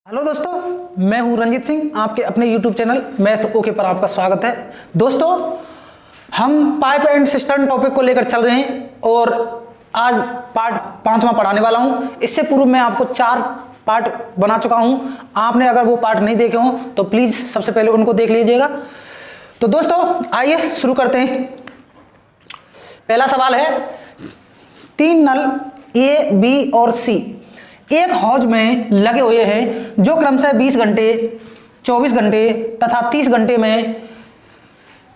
Hello दोस्तों, मैं हूं रंजीत सिंह। आपके अपने YouTube चैनल मैथ ओके पर आपका स्वागत है। दोस्तों, हम पाइप एंड सिस्टम टॉपिक को लेकर चल रहे हैं और आज पार्ट 5वां पढ़ाने वाला हूं। इससे पूर्व मैं आपको 4 पार्ट बना चुका हूं। आपने अगर वो पार्ट नहीं देखे हों तो प्लीज़ सबसे पहले उनको देख लीजिएगा। तो दोस्तों, आइए शुरू करते हैं। पहला सवाल है, 3 नल ए, बी और सी एक हौज में लगे हुए हैं जो क्रमशः 20 घंटे, 24 घंटे तथा 30 घंटे में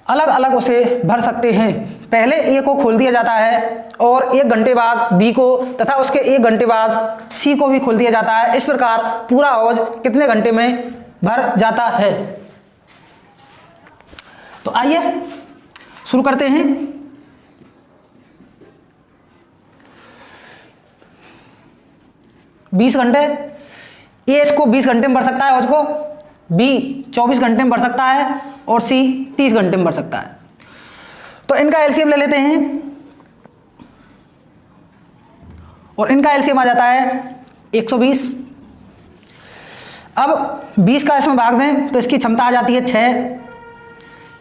अलग अलग उसे भर सकते हैं। पहले ए को खोल दिया जाता है और 1 घंटे बाद बी को तथा उसके 1 घंटे बाद सी को भी खोल दिया जाता है। इस प्रकार पूरा हौज कितने घंटे में भर जाता है? तो आइए शुरू करते हैं। बीस घंटे, ए इसको 20 घंटे में भर सकता है हौज को, बी 24 घंटे में भर सकता है और सी 30 घंटे में भर सकता है। तो इनका एलसीएम ले लेते हैं और इनका एलसीएम आ जाता है 120। अब 20 का इसमें भाग दें तो इसकी क्षमता आ जाती है 6,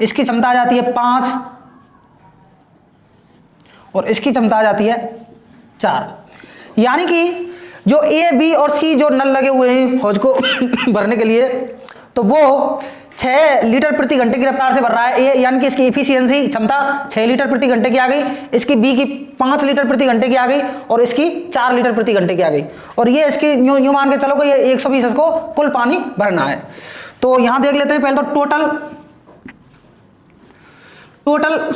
इसकी क्षमता आ जाती है 5 और इसकी क्षमता आ जाती है 4। यानी कि जो ए, बी और सी जो नल लगे हुए हैं हौज को भरने के लिए, तो वो 6 लीटर प्रति घंटे की रफ्तार से भर रहा है। ए यानी कि इसकी एफिशिएंसी क्षमता 6 लीटर प्रति घंटे की आ गई, इसकी बी की 5 लीटर प्रति घंटे की आ गई और इसकी 4 लीटर प्रति घंटे की आ गई। और ये इसकी यूं मान के चलो कि ये 120 इसको कुल पानी भरना है। तो यहां देख लेते हैं पहले तो टोटल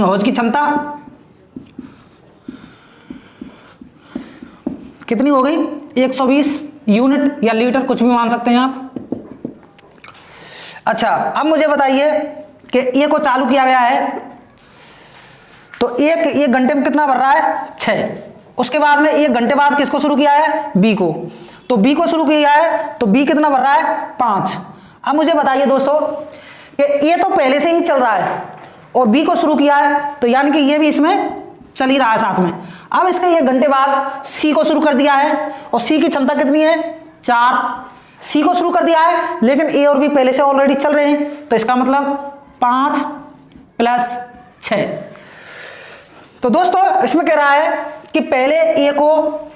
हौज की क्षमता कितनी हो गई? 120 यूनिट या लीटर, कुछ भी मान सकते हैं आप। अच्छा, अब मुझे बताइए कि ए को चालू किया गया है तो एक घंटे में कितना भर रहा है? 6। उसके बाद में 1 घंटे बाद किसको शुरू किया है? बी को। तो बी को शुरू किया है तो बी कितना भर रहा है? 5। अब मुझे बताइए दोस्तों कि ए तो पहले से ही चल रहा है और बी को शुरू किया है, तो यानी कि ये भी इसमें चल ही रहा है साथ में। अब इसके 1 घंटे बाद सी को शुरू कर दिया है और सी की क्षमता कितनी है? 4। सी को शुरू कर दिया है लेकिन ए और बी पहले से ऑलरेडी चल रहे हैं, तो इसका मतलब 5 + 6। तो दोस्तों, इसमें कह रहा है कि पहले ए को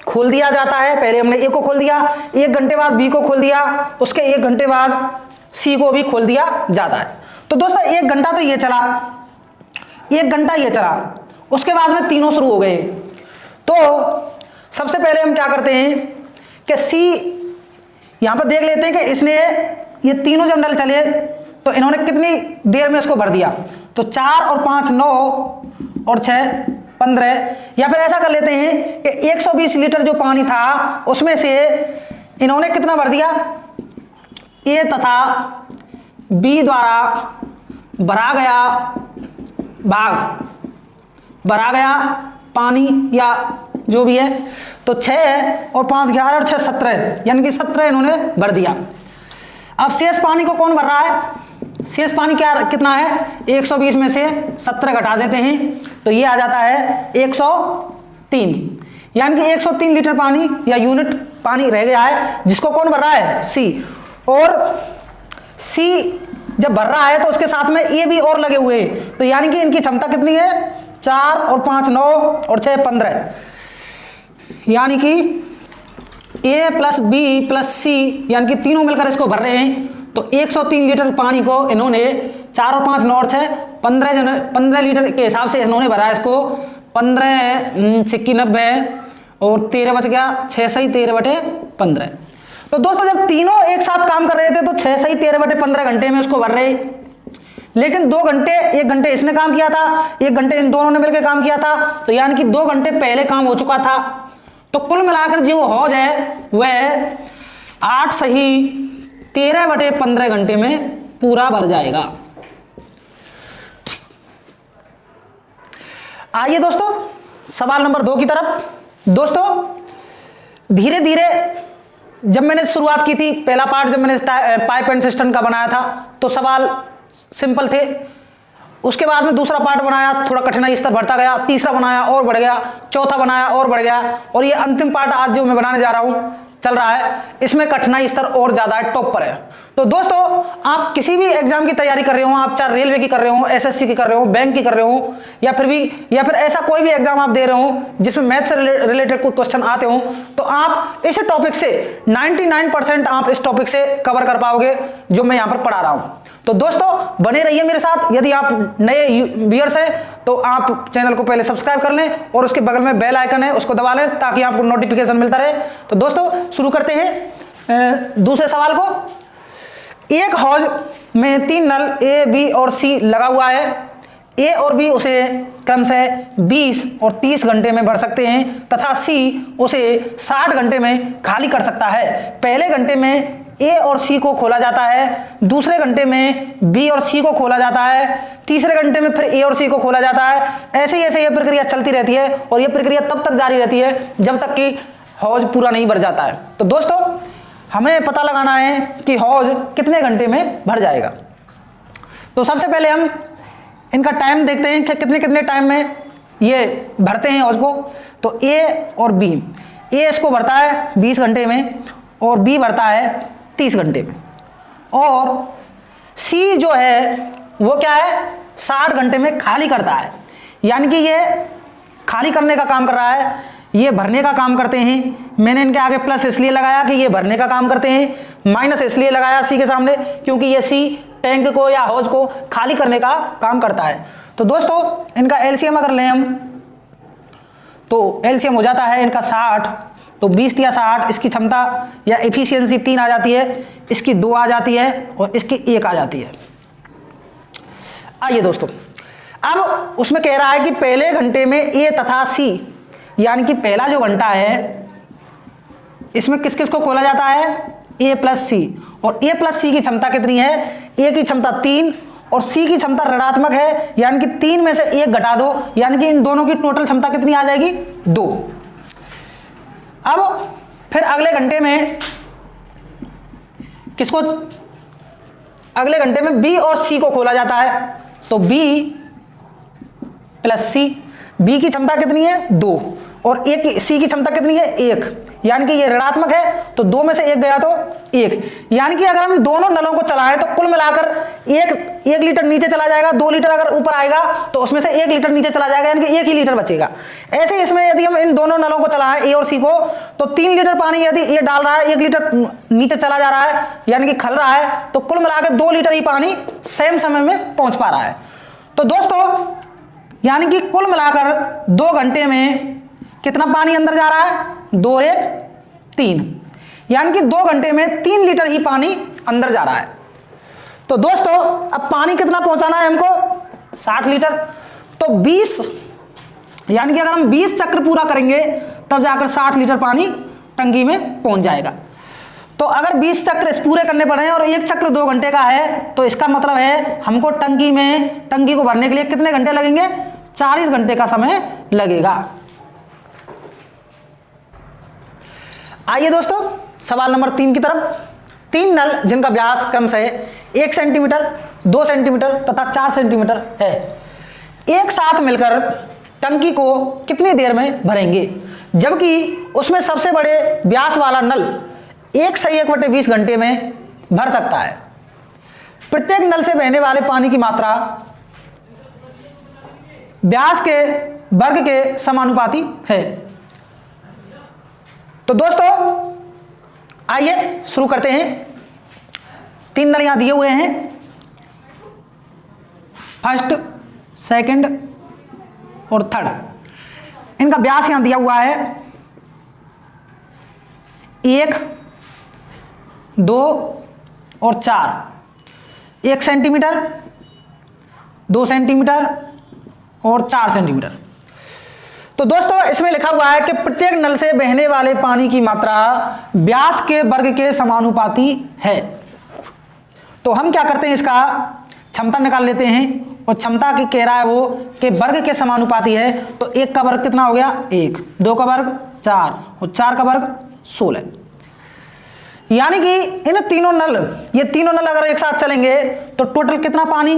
खोल दिया जाता है, पहले हमने ए को खोल दिया, 1 घंटे बाद बी को खोल दिया, उसके 1 घंटे बाद सी को भी खोल दिया जाता है। तो दोस्तों, 1 घंटा तो ये चला, 1 घंटा ये चला, उसके बाद में तीनों शुरू हो गए। तो सबसे पहले हम क्या करते हैं कि सी यहां पर देख लेते हैं कि इसने ये तीनों जब नल चले तो इन्होंने कितनी देर में इसको भर दिया। तो 4 और 5 9 और 6 15। या फिर ऐसा कर लेते हैं कि 120 लीटर जो पानी था उसमें से इन्होंने कितना भर दिया? ए तथा बी द्वारा भरा गया पानी या जो भी है, तो 6 और 5 11 और 6 17, यानी कि 17 इन्होंने भर दिया। अब शेष पानी को कौन भर रहा है? शेष पानी कितना है? 120 में से 17 घटा देते हैं तो ये आ जाता है 103। यानी कि 103 लीटर पानी या यूनिट पानी रह गया है, जिसको कौन भर रहा है? सी। और सी जब भर रहा है तो उसके साथ में ए भी और लगे हुए हैं, तो यानी कि इनकी क्षमता कितनी है? 4 और 5 9 और 6 15। यानी कि ए प्लस बी प्लस सी, यानी कि तीनों मिलकर इसको भर रहे हैं। तो 103 लीटर पानी को इन्होंने 4 और 5 9 और 6 15 लीटर के हिसाब से इन्होंने भरा है इसको। 15 सिक्की 90 और 13 बच गया, 6 सही 13/15। तो दोस्तों, जब तीनों एक साथ काम कर रहे थे तो 6 सही 13/15 घंटे में उसको भर रहे। लेकिन 2 घंटे, 1 घंटे इसने काम किया था, 1 घंटे इन दोनों ने मिलकर काम किया था, तो यानी कि 2 घंटे पहले काम हो चुका था। तो कुल मिलाकर जो हौज है वह 8 सही 13/15 घंटे में पूरा भर जाएगा। आइए दोस्तों सवाल नंबर 2 की तरफ। दोस्तों, धीरे धीरे जब मैंने शुरुआत की थी, पहला पार्ट जब मैंने पाइप एंड सिस्टम का बनाया था तो सवाल सिंपल थे। उसके बाद में दूसरा पार्ट बनाया, थोड़ा कठिनाई स्तर बढ़ता गया, तीसरा बनाया और बढ़ गया, चौथा बनाया और बढ़ गया, और ये अंतिम पार्ट आज जो मैं बनाने जा रहा हूं चल रहा है, इसमें कठिनाई स्तर और ज्यादा है, टॉप पर है। तो दोस्तों आप किसी भी एग्जाम की तैयारी कर रहे हो, आप चाहे रेलवे की कर रहे हो, एसएससी की कर रहे हो, बैंक की कर रहे हो, या फिर ऐसा कोई भी एग्जाम आप दे रहे हो जिसमें मैथ से रिलेटेड कोई क्वेश्चन आते हो, तो आप इस टॉपिक से 99% आप इस टॉपिक से कवर कर पाओगे जो मैं यहां पर पढ़ा रहा हूं। तो दोस्तों बने रहिए मेरे साथ। यदि आप नए व्यूअर्स हैं तो आप चैनल को पहले सब्सक्राइब कर लें और उसके बगल में बेल आइकन है उसको दबा लें ताकि आपको नोटिफिकेशन मिलता रहे। तो दोस्तों शुरू करते हैं दूसरे सवाल को। एक हौज में 3 नल ए, बी और सी लगा हुआ है। ए और बी उसे क्रमशः 20 और 30 घंटे में भर सकते हैं तथा सी उसे 60 घंटे में खाली कर सकता है। पहले घंटे में ए और सी को खोला जाता है, दूसरे घंटे में बी और सी को खोला जाता है, तीसरे घंटे में फिर ए और सी को खोला जाता है। ऐसे ही यह प्रक्रिया चलती रहती है और यह प्रक्रिया तब तक जारी रहती है जब तक कि हौज पूरा नहीं भर जाता है। तो दोस्तों हमें पता लगाना है कि हौज कितने घंटे में भर जाएगा। तो सबसे पहले हम इनका टाइम देखते हैं कि कितने कितने टाइम में ये भरते हैं हौज को। तो ए और बी, ए इसको भरता है 20 घंटे में और बी भरता है 30 घंटे में, और सी जो है वो क्या है 60 घंटे में खाली करता है। यानी कि ये खाली करने का काम कर रहा है, ये भरने का काम करते हैं। मैंने इनके आगे प्लस इसलिए लगाया कि ये भरने का काम करते हैं, माइनस इसलिए लगाया सी के सामने क्योंकि ये सी टैंक को या हौज को खाली करने का काम करता है। तो दोस्तों इनका एलसीएम अगर लें हम तो एलसीएम हो जाता है इनका 60। तो 20 या 60, इसकी क्षमता या एफिशिएंसी 3 आ जाती है, इसकी 2 आ जाती है और इसकी 1 आ जाती है। आइए दोस्तों, अब उसमें कह रहा है कि पहले घंटे में ए तथा सी, यानी कि पहला जो घंटा है इसमें किस किस को खोला जाता है, ए प्लस सी। और ए प्लस सी की क्षमता कितनी है, ए की क्षमता 3 और सी की क्षमता ऋणात्मक है, यानी कि 3 में से 1 घटा दो, यानी कि इन दोनों की टोटल क्षमता कितनी आ जाएगी, 2। अब फिर अगले घंटे में किसको, अगले घंटे में बी और सी को खोला जाता है। तो बी प्लस सी, बी की क्षमता कितनी है 2 और सी की क्षमता कितनी है 1, यानी कि ये ऋणात्मक है तो 2 में से 1 गया तो 1। यानी कि अगर हम दोनों नलों को चलाएं तो कुल मिलाकर 1 लीटर नीचे चला जाएगा, 2 लीटर अगर ऊपर आएगा तो उसमें से 1 लीटर नीचे चला जाएगा, यानी कि 1 ही लीटर बचेगा। ऐसे इसमें यदि हम इन दोनों नलों को चलाएं ए और सी को तो 3 लीटर पानी यदि ये डाल रहा है, 1 लीटर नीचे चला जा रहा है यानी कि खल रहा है, तो कुल मिलाकर 2 लीटर ही पानी सेम समय में पहुंच पा रहा है। तो दोस्तों यानी कि कुल मिलाकर 2 घंटे में कितना पानी अंदर जा रहा है, 2 1 3, यानी कि 2 घंटे में 3 लीटर ही पानी अंदर जा रहा है। तो दोस्तों अब पानी कितना पहुंचाना है हमको, 60 लीटर। तो 20, यानी कि अगर हम 20 चक्र पूरा करेंगे तब जाकर 60 लीटर पानी टंकी में पहुंच जाएगा। तो अगर 20 चक्र इस पूरे करने पड़े और 1 चक्र 2 घंटे का है तो इसका मतलब है हमको टंकी को भरने के लिए कितने घंटे लगेंगे, 40 घंटे का समय लगेगा। आइए दोस्तों सवाल नंबर 3 की तरफ। 3 नल जिनका व्यास क्रमशः 1 सेंटीमीटर, 2 सेंटीमीटर तथा 4 सेंटीमीटर है, एक साथ मिलकर टंकी को कितनी देर में भरेंगे, जबकि उसमें सबसे बड़े व्यास वाला नल 1/1/20 घंटे में भर सकता है। प्रत्येक नल से बहने वाले पानी की मात्रा व्यास के वर्ग के समानुपाती है। तो दोस्तों आइए शुरू करते हैं। 3 नल यहां दिए हुए हैं, फर्स्ट, सेकंड और थर्ड। इनका व्यास यहां दिया हुआ है 1, 2 और 4, 1 सेंटीमीटर, 2 सेंटीमीटर और 4 सेंटीमीटर। तो दोस्तों इसमें लिखा हुआ है कि प्रत्येक नल से बहने वाले पानी की मात्रा व्यास के वर्ग के समानुपाती है। तो हम क्या करते हैं, इसका क्षमता निकाल लेते हैं और क्षमता की कह रहा है वो कि वर्ग के समानुपाती है। तो 1 का वर्ग कितना हो गया 1, 2 का वर्ग 4 और 4 का वर्ग 16। यानी कि इन तीनों नल, ये तीनों नल अगर एक साथ चलेंगे तो टोटल कितना पानी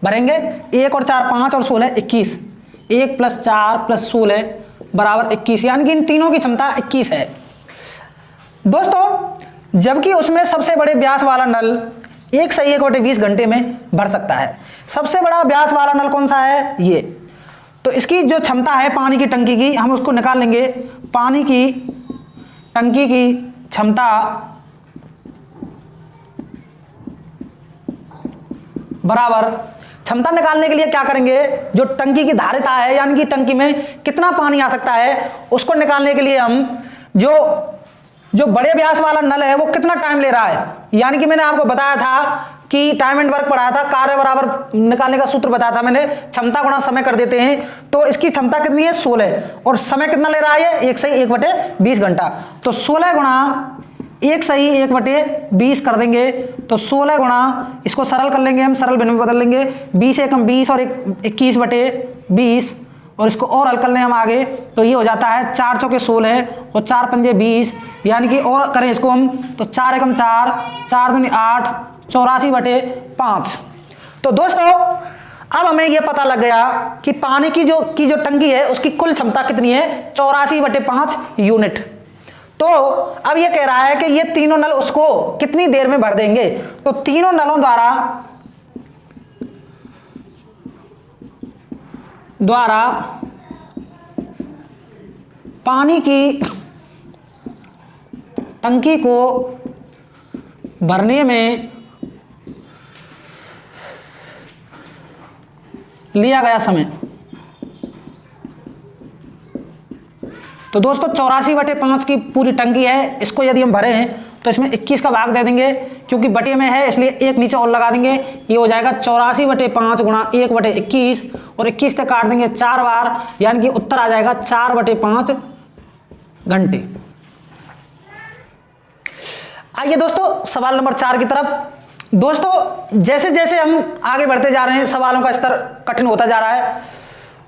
भरेंगे, 1 और 4 5 और 16 21, 1 + 4 + 16 = 21, यानी कि इन तीनों की क्षमता 21 है। दोस्तों जबकि उसमें सबसे बड़े व्यास वाला नल 1/1/20 घंटे में भर सकता है। सबसे बड़ा व्यास वाला नल कौन सा है? ये। तो इसकी जो क्षमता है पानी की टंकी की, हम उसको निकाल लेंगे। पानी की टंकी की क्षमता बराबर, क्षमता निकालने के लिए क्या करेंगे, जो टंकी की धारिता है यानी कि टंकी में कितना पानी आ सकता है उसको निकालने के लिए हम जो बड़े व्यास वाला नल है वो कितना टाइम ले रहा है, यानी कि मैंने आपको बताया था कि टाइम एंड वर्क पढ़ाया था, कार्य बराबर निकालने का सूत्र बताया था मैंने, क्षमता गुणा समय कर देते हैं। तो इसकी क्षमता कितनी है? 16, और समय कितना ले रहा है? 1/1/20 घंटा। तो 16 गुणा 1/1/20 कर देंगे तो 16 गुणा, इसको सरल कर लेंगे हम, सरल भिन्न में बदल लेंगे, 20 एकम 20 और 21/20, और इसको और हल कर लें हम आगे तो ये हो जाता है 4 चौके 16 और 4 पंजे 20, यानी कि और करें इसको हम तो 4 एकम 4, 4 दूनी 8, 84/5। तो दोस्तों अब हमें यह पता लग गया कि पानी की जो टंकी है उसकी कुल क्षमता कितनी है? 84/5 यूनिट। तो अब ये कह रहा है कि ये तीनों नल उसको कितनी देर में भर देंगे। तो तीनों नलों द्वारा पानी की टंकी को भरने में लिया गया समय। तो दोस्तों 84/5 की पूरी टंकी है, इसको यदि हम भरे हैं तो इसमें 21 का भाग दे देंगे, क्योंकि बटे में है इसलिए एक नीचे और लगा देंगे, ये हो जाएगा 84/5 गुणा 1/21, और 21 से काट देंगे 4 बार, यानी कि उत्तर आ जाएगा 4/5 घंटे। आइए दोस्तों सवाल नंबर 4 की तरफ। दोस्तों जैसे जैसे हम आगे बढ़ते जा रहे हैं सवालों का स्तर कठिन होता जा रहा है,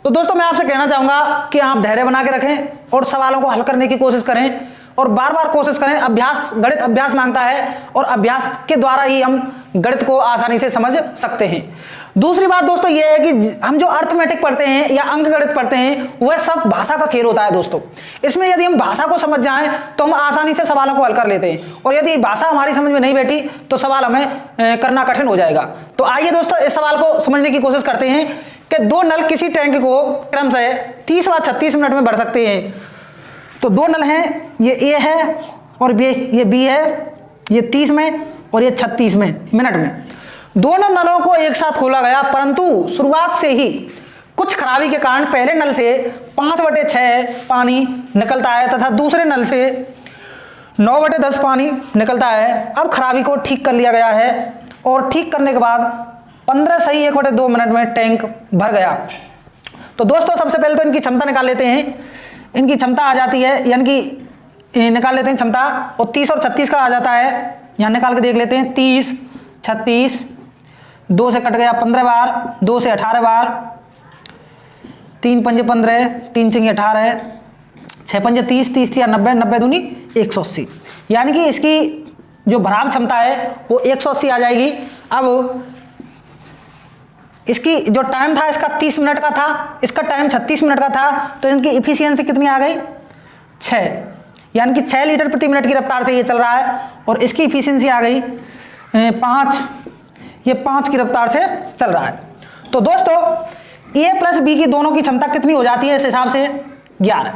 तो दोस्तों मैं आपसे कहना चाहूंगा कि आप धैर्य बना के रखें और सवालों को हल करने की कोशिश करें और बार बार कोशिश करें। अभ्यास, गणित अभ्यास मांगता है और अभ्यास के द्वारा ही हम गणित को आसानी से समझ सकते हैं। दूसरी बात दोस्तों यह है कि हम जो अर्थमेटिक पढ़ते हैं या अंक गणित पढ़ते हैं वह सब भाषा का खेल होता है दोस्तों। इसमें यदि हम भाषा को समझ जाएं तो हम आसानी से सवालों को हल कर लेते हैं, और यदि भाषा हमारी समझ में नहीं बैठी तो सवाल हमें करना कठिन हो जाएगा। तो आइए दोस्तों इस सवाल को समझने की कोशिश करते हैं कि दो नल किसी टैंक को क्रमशः 30 व 36 मिनट में भर सकते हैं। तो दो नल हैं, ये ए है और ये बी है, ये 30 में और ये 36 में मिनट में। दोनों नलों को एक साथ खोला गया, परंतु शुरुआत से ही कुछ खराबी के कारण पहले नल से 5/6 पानी निकलता है तथा दूसरे नल से 9/10 पानी निकलता है। अब खराबी को ठीक कर लिया गया है और ठीक करने के बाद 15/1/2 मिनट में टैंक भर गया। तो दोस्तों सबसे पहले तो इनकी क्षमता निकाल लेते हैं। इनकी क्षमता आ जाती है, यानी कि निकाल लेते हैं क्षमता, और 30 और 36 का आ जाता है, यहाँ निकाल के देख लेते हैं। 30, 36, 2 से कट गया 15 बार, 2 से 18 बार, 3 पंजे 15, 3 चिंगे 18, 6 पंजे 30, 30 या 90, 90 दूनी 180, यानी कि इसकी जो भराव क्षमता है वो 180 आ जाएगी। अब इसकी जो टाइम था इसका 30 मिनट का था, इसका टाइम 36 मिनट का था, तो इनकी इफिशियंसी कितनी आ गई? 6, यानी कि 6 लीटर प्रति मिनट की रफ्तार से ये चल रहा है, और इसकी इफिशियंसी आ गई 5, ये 5 की रफ्तार से चल रहा है। तो दोस्तों ए प्लस बी की दोनों की क्षमता कितनी हो जाती है इस हिसाब से? 11।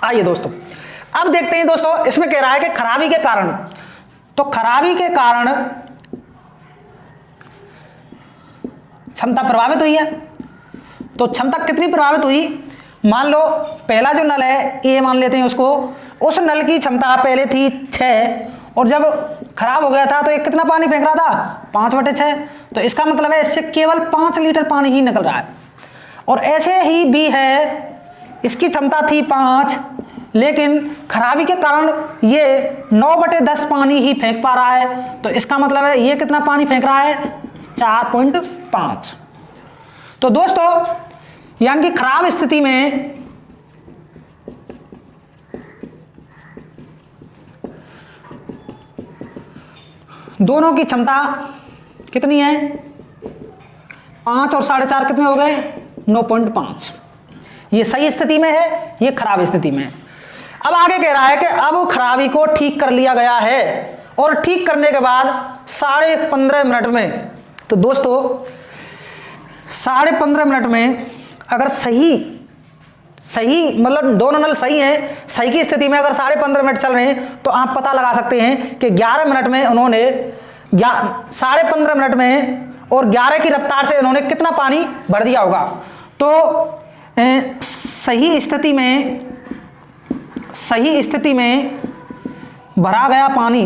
आइए दोस्तों अब देखते हैं दोस्तों, इसमें कह रहा है कि खराबी के कारण, तो खराबी के कारण क्षमता प्रभावित हुई है। तो क्षमता कितनी प्रभावित हुई? मान लो पहला जो नल है ए मान लेते हैं उसको, उस नल की क्षमता पहले थी 6, और जब खराब हो गया था तो ये कितना पानी फेंक रहा था? 5/6। तो इसका मतलब है इससे केवल 5 लीटर पानी ही निकल रहा है। और ऐसे ही बी है, इसकी क्षमता थी 5, लेकिन खराबी के कारण ये 9/10 पानी ही फेंक पा रहा है। तो इसका मतलब है ये कितना पानी फेंक रहा है? 4.5। तो दोस्तों यानी कि खराब स्थिति में दोनों की क्षमता कितनी है? 5 और 4.5 कितने हो गए? 9.5, ये सही स्थिति में है, ये खराब स्थिति में है। अब आगे कह रहा है कि अब खराबी को ठीक कर लिया गया है और ठीक करने के बाद 15.5 मिनट में, तो दोस्तों 15.5 मिनट में अगर सही मतलब दोनों नल सही हैं, सही की स्थिति में अगर 15.5 मिनट चल रहे हैं, तो आप पता लगा सकते हैं कि 11 मिनट में उन्होंने 15.5 मिनट में और 11 की रफ्तार से इन्होंने कितना पानी भर दिया होगा। तो सही स्थिति में भरा गया पानी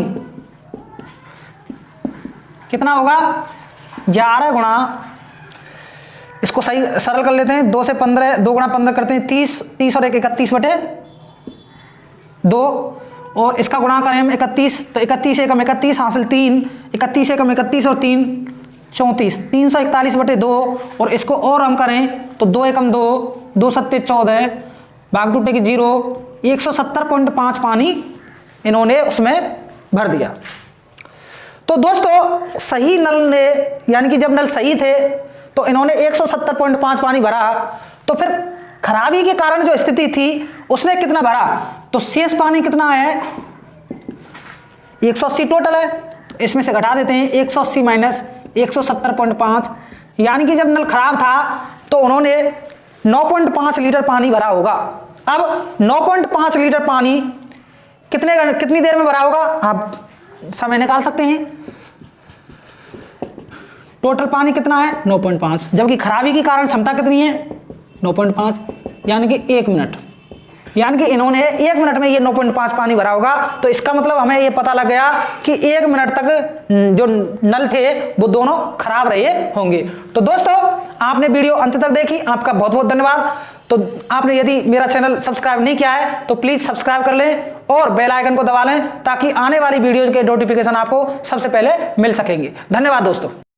कितना होगा, 11 गुणा, इसको सही सरल कर लेते हैं, 2 से 15, 2 गुणा 15 करते हैं 30 और 1 31/2, और इसका गुणा करें हम 31, तो 31 एकम 31 हासिल 3, 31 एकम 31 और 3 34, 341/2, और इसको और हम करें तो 2 एकम 2, 2 सत्ते 14, भाग टूटे की 0, 170.5 पानी इन्होंने उसमें भर दिया। तो दोस्तों सही नल ने, यानी कि जब नल सही थे तो इन्होंने 170.5 पानी भरा, तो फिर खराबी के कारण जो स्थिति थी उसने कितना भरा, तो शेष पानी कितना है, 180 टोटल है, तो इसमें से घटा देते हैं 180 माइनस 170.5, यानी कि जब नल खराब था तो उन्होंने 9.5 लीटर पानी भरा होगा। अब 9.5 लीटर पानी कितनी देर में भरा होगा, आप समय निकाल सकते हैं। टोटल पानी कितना है 9.5, जबकि खराबी के कारण क्षमता कितनी है 9.5, यानी कि 1 मिनट, यानी कि इन्होंने 1 मिनट में ये 9.5 पानी भरा होगा। तो इसका मतलब हमें ये पता लग गया कि 1 मिनट तक जो नल थे वो दोनों खराब रहे होंगे। तो दोस्तों आपने वीडियो अंत तक देखी, आपका बहुत बहुत धन्यवाद। तो आपने यदि मेरा चैनल सब्सक्राइब नहीं किया है तो प्लीज सब्सक्राइब कर लें और बेल आइकन को दबा लें, ताकि आने वाली वीडियोज के नोटिफिकेशन आपको सबसे पहले मिल सकेंगे। धन्यवाद दोस्तों।